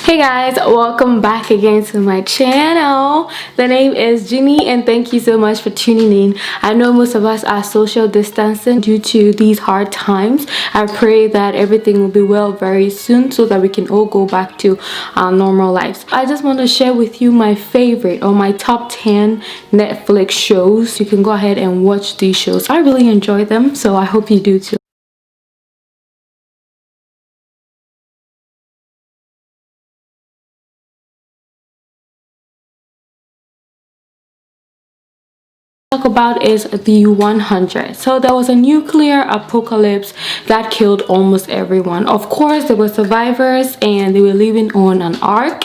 Hey guys, welcome back again to my channel. The name is Jeanie and thank you so much for tuning in. I know most of us are social distancing due to these hard times. I pray that everything will be well very soon so that we can all go back to our normal lives. I just want to share with you my favorite or my top 10 Netflix shows. You can go ahead and watch these shows. I really enjoy them, so I hope you do too. Talk about is the 100. So there was a nuclear apocalypse that killed almost everyone. Of course, there were survivors and they were living on an ark.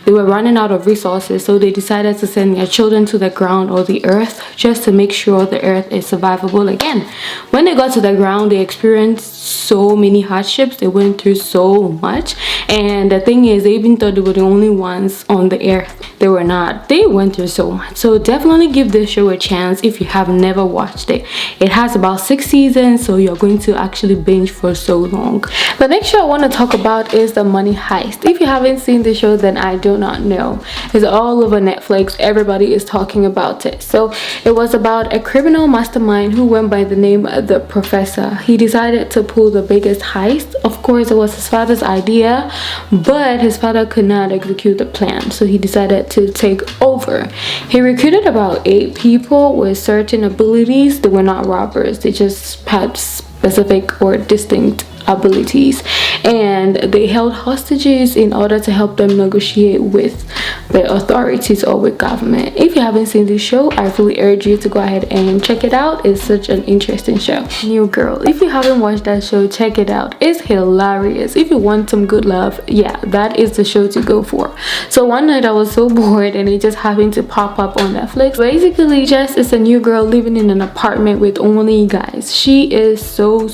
They were running out of resources, so they decided to send their children to the ground or the earth just to make sure the earth is survivable again. When they got to the ground, they experienced so many hardships. They went through so much, and the thing is, they even thought they were the only ones on the earth. They were not. They went through so much. So definitely give this show a chance if you have never watched it. It has about 6 seasons, so you're going to actually binge for so long. The next show I want to talk about is the Money Heist. If you haven't seen the show, then I do not know. It's all over Netflix. Everybody is talking about it. So it was about a criminal mastermind who went by the name of the Professor. He decided to pull the biggest heist. Of course, it was his father's idea, but his father could not execute the plan, so he decided to take over. He recruited about 8 people with certain abilities. They were not robbers, they just had specific or distinct abilities, and they held hostages in order to help them negotiate with the authorities or with government. If you haven't seen this show, I really urge you to go ahead and check it out. It's such an interesting show. New Girl, if you haven't watched that show, check it out. It's hilarious. If you want some good love, yeah, that is the show to go for. So one night I was so bored and it just happened to pop up on Netflix. Basically, just it's a new girl living in an apartment with only guys. She is so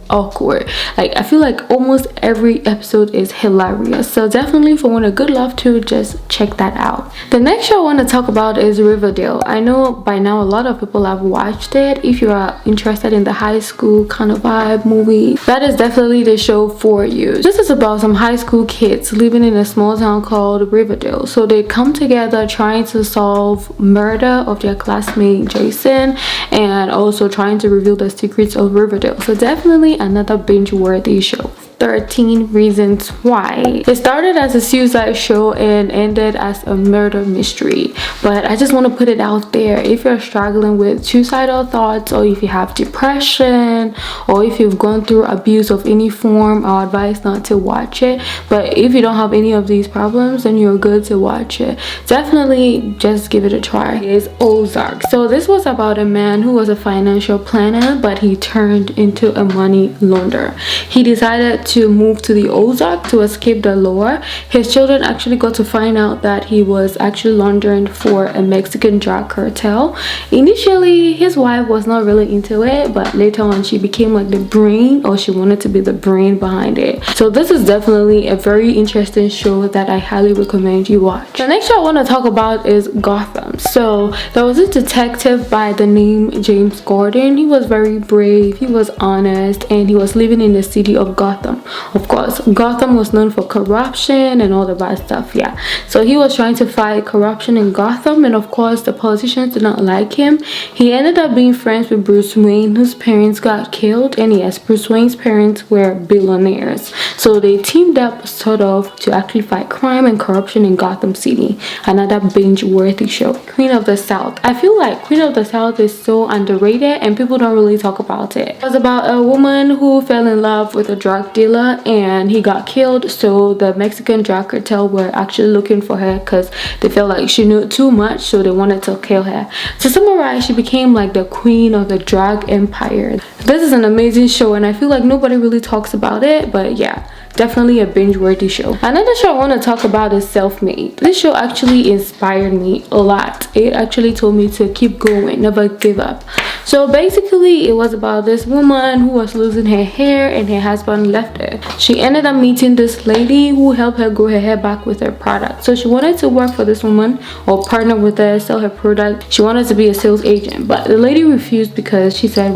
awkward. Like, I feel like almost every episode is hilarious. So definitely, if you want a good love too, just check that out. The next show I want to talk about is Riverdale. I know by now a lot of people have watched it. If you are interested in the high school kind of vibe movie, that is definitely the show for you. This is about some high school kids living in a small town called Riverdale. So they come together trying to solve murder of their classmate Jason, and also trying to reveal the secrets of Riverdale. So definitely another binge-worthy show. 13 Reasons Why. It started as a suicide show and ended as a murder mystery, but I just want to put it out there. If you're struggling with suicidal thoughts, or if you have depression, or if you've gone through abuse of any form, I advise not to watch it. But if you don't have any of these problems, then you're good to watch it. Definitely just give it a try. It's Ozark. So this was about a man who was a financial planner, but he turned into a money launderer. He decided to move to the Ozark to escape the law. His children actually got to find out that he was actually laundering for a Mexican drug cartel. Initially, his wife was not really into it, but later on she became like the brain, or she wanted to be the brain behind it. So this is definitely a very interesting show that I highly recommend you watch. The next show I want to talk about is Gotham. So there was this detective by the name James Gordon. He was very brave, he was honest, and he was living in the city of Gotham. Of course, Gotham was known for corruption and all the bad stuff, yeah. So he was trying to fight corruption in Gotham, and of course the politicians did not like him. He ended up being friends with Bruce Wayne, whose parents got killed, and yes, Bruce Wayne's parents were billionaires. So they teamed up sort of to actually fight crime and corruption in Gotham City. Another binge-worthy show. Queen of the South. I feel like Queen of the South is so underrated and people don't really talk about it. It was about a woman who fell in love with a drug dealer and he got killed, so the Mexican drug cartel were actually looking for her because they felt like she knew too much, so they wanted to kill her. To summarize, she became like the queen of the drug empire. This is an amazing show and I feel like nobody really talks about it, but yeah, definitely a binge-worthy show. Another show I want to talk about is Self-Made. This show actually inspired me a lot. It actually told me to keep going, never give up. So basically, it was about this woman who was losing her hair and her husband left her. She ended up meeting this lady who helped her grow her hair back with her product. So she wanted to work for this woman or partner with her, sell her product. She wanted to be a sales agent, but the lady refused because she said,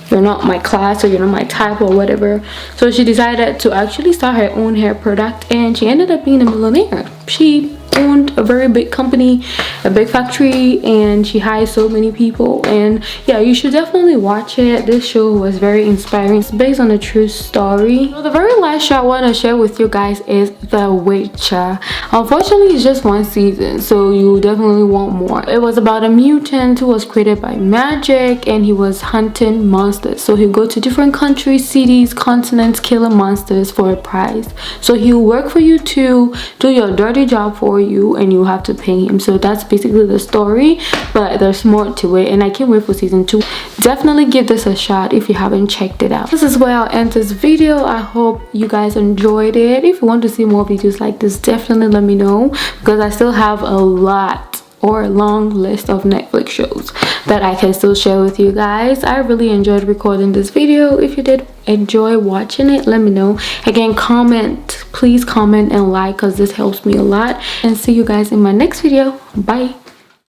you're not my class or you're not my type or whatever. So she decided to actually start her own hair product, and she ended up being a millionaire. She owned a very big company, a big factory, and she hired so many people. And yeah, you should definitely watch it. This show was very inspiring. It's based on a true story. So the very last show I want to share with you guys is The Witcher. Unfortunately, it's just one season, so you definitely want more. It was about a mutant who was created by magic, and he was hunting monsters. So he'll go to different countries, cities, continents, killing monsters for a prize. So he'll work for you to do your dirty job for you, and you have to pay him. So that's basically the story, but there's more to it, and I can't wait for season 2. Definitely give this a shot if you haven't checked it out. This is where I'll end this video. I hope you guys enjoyed it. If you want to see more videos like this, definitely let me know, because I still have a lot or a long list of Netflix shows that I can still share with you guys. I really enjoyed recording this video. If you did enjoy watching it, let me know. Again, comment, please comment and like, because this helps me a lot. And see you guys in my next video. Bye.